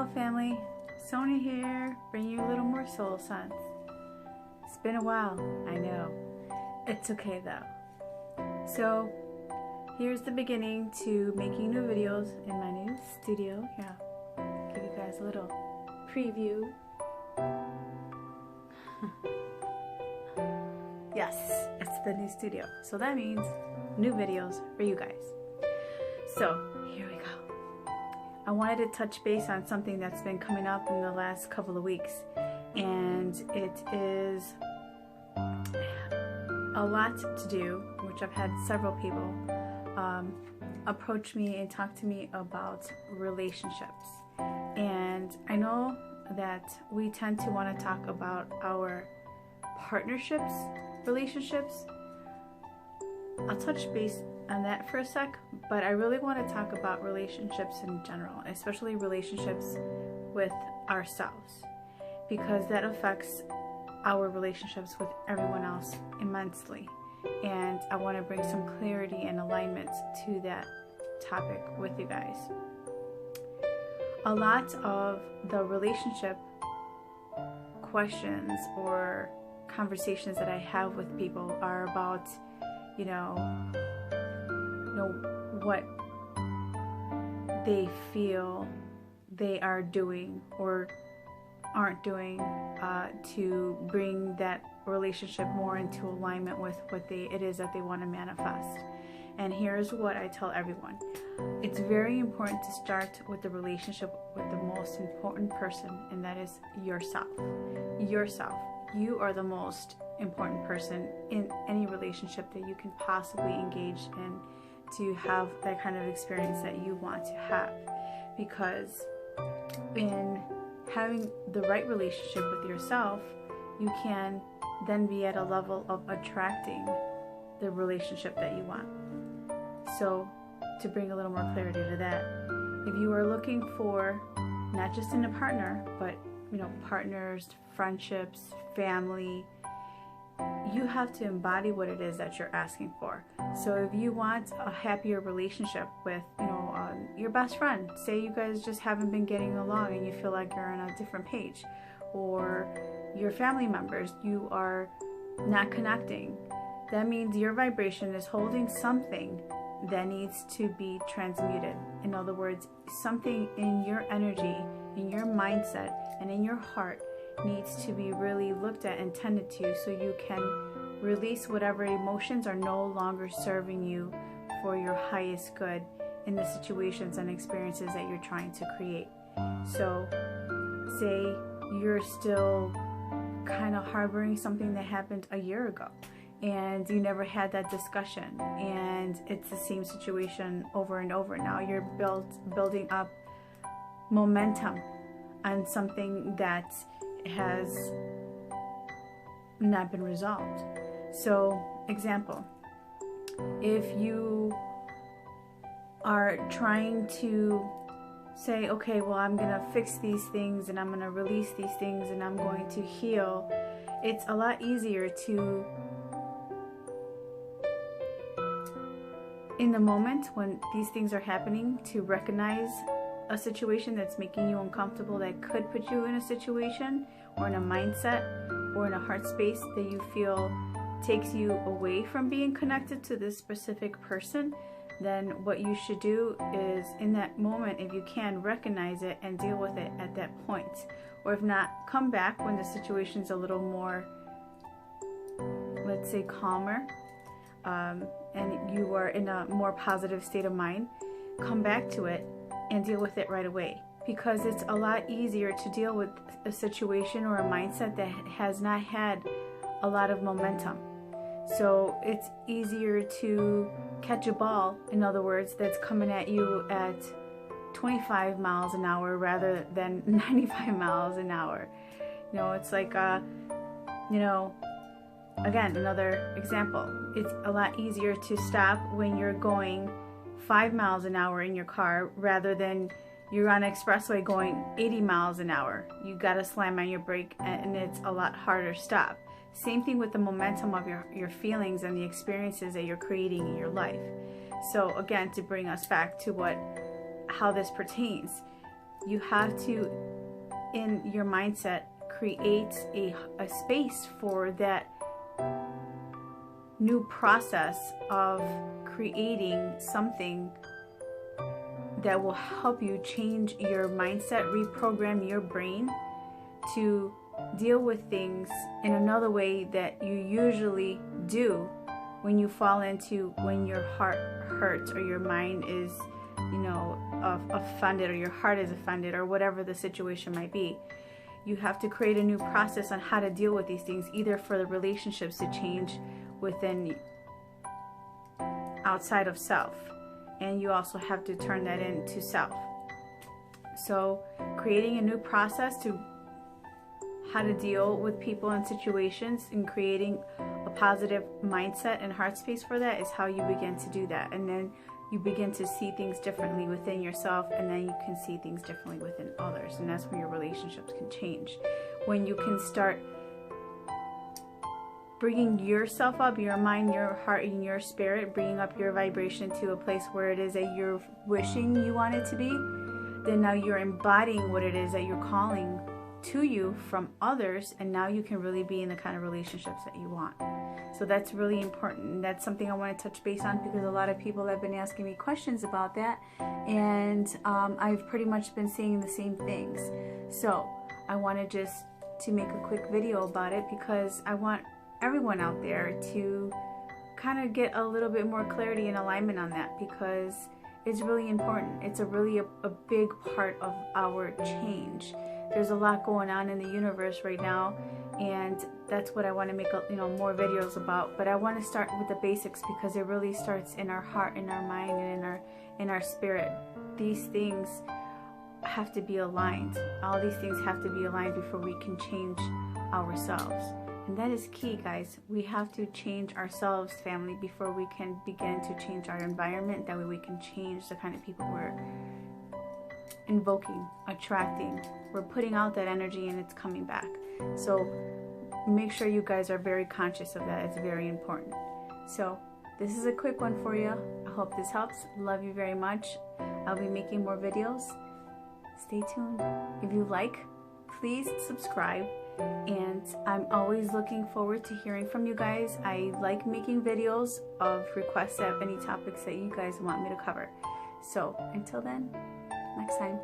Hello family, Sonia here, bringing you a little more soul sense. It's been a while, I know. It's okay though. So here's the beginning to making new videos in my new studio. Yeah, give you guys a little preview. Yes, it's the new studio. So that means new videos for you guys. So here we go. I wanted to touch base on something that's been coming up in the last couple of weeks, and it is a lot to do, which I've had several people approach me and talk to me about relationships. And I know that we tend to want to talk about our partnerships, relationships. I'll touch base on that for a sec, but I really want to talk about relationships in general, especially relationships with ourselves, because that affects our relationships with everyone else immensely. And I want to bring some clarity and alignment to that topic with you guys. A lot of the relationship questions or conversations that I have with people are about, what they feel they are doing or aren't doing to bring that relationship more into alignment with what it is that they want to manifest. And here's what I tell everyone. It's very important to start with the relationship with the most important person, and that is yourself. Yourself. You are the most important person in any relationship that you can possibly engage in to have that kind of experience that you want to have. Because in having the right relationship with yourself, you can then be at a level of attracting the relationship that you want. So to bring a little more clarity to that, if you are looking for not just in a partner, but partners, friendships, family, you have to embody what it is that you're asking for. So if you want a happier relationship with, your best friend, say you guys just haven't been getting along and you feel like you're on a different page, or your family members, you are not connecting, that means your vibration is holding something that needs to be transmuted. In other words, something in your energy, in your mindset, and in your heart needs to be really looked at and tended to, so you can release whatever emotions are no longer serving you for your highest good in the situations and experiences that you're trying to create. So say you're still kind of harboring something that happened a year ago and you never had that discussion, and it's the same situation over and over. Now you're building up momentum on something that has not been resolved. So, example, if you are trying to say, okay, well, I'm going to fix these things and I'm going to release these things and I'm going to heal, it's a lot easier to, in the moment when these things are happening, to recognize a situation that's making you uncomfortable, that could put you in a situation or in a mindset or in a heart space that you feel takes you away from being connected to this specific person. Then what you should do is, in that moment, if you can, recognize it and deal with it at that point. Or if not, come back when the situation's a little more, let's say, calmer, and you are in a more positive state of mind. Come back to it and deal with it right away, because it's a lot easier to deal with a situation or a mindset that has not had a lot of momentum. So it's easier to catch a ball, in other words, that's coming at you at 25 miles an hour rather than 95 miles an hour. It's like, again, another example. It's a lot easier to stop when you're going 5 miles an hour in your car rather than you're on an expressway going 80 miles an hour. You gotta slam on your brake, and it's a lot harder to stop. Same thing with the momentum of your feelings and the experiences that you're creating in your life. So again, to bring us back to how this pertains, you have to, in your mindset, create a space for that new process of creating something that will help you change your mindset, reprogram your brain to deal with things in another way that you usually do when you fall into, when your heart hurts or your mind is, offended, or your heart is offended, or whatever the situation might be. You have to create a new process on how to deal with these things, either for the relationships to change within, outside of self, and you also have to turn that into self. So creating a new process to how to deal with people and situations, and creating a positive mindset and heart space for that is how you begin to do that. And then you begin to see things differently within yourself, and then you can see things differently within others, and that's when your relationships can change. When you can start bringing yourself up, your mind, your heart, and your spirit, bringing up your vibration to a place where it is that you're wishing you want it to be, then now you're embodying what it is that you're calling to you from others, and now you can really be in the kind of relationships that you want. So that's really important, and that's something I want to touch base on, because a lot of people have been asking me questions about that, and I've pretty much been saying the same things. So I wanted just to make a quick video about it, because I want everyone out there to kind of get a little bit more clarity and alignment on that, because it's really important. It's a big part of our change. There's a lot going on in the universe right now, and that's what I want to make more videos about. But I want to start with the basics, because it really starts in our heart, in our mind, and in our spirit. These things have to be aligned. All these things have to be aligned before we can change ourselves. And that is key, guys. We have to change ourselves, family, before we can begin to change our environment. That way we can change the kind of people we're invoking, attracting. We're putting out that energy, and it's coming back. So make sure you guys are very conscious of that. It's very important. So this is a quick one for you. I hope this helps. Love you very much. I'll be making more videos. Stay tuned. If you like, please subscribe. And I'm always looking forward to hearing from you guys. I like making videos of requests of any topics that you guys want me to cover. So until then, next time.